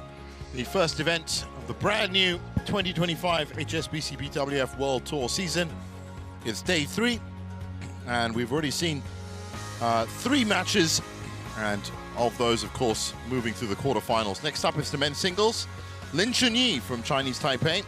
the first event of the brand new 2025 HSBC BWF World Tour season. It's day 3, and we've already seen 3 matches, and of those, of course, moving through the quarterfinals. Next up is the men's singles. Lin Chunyi from Chinese Taipei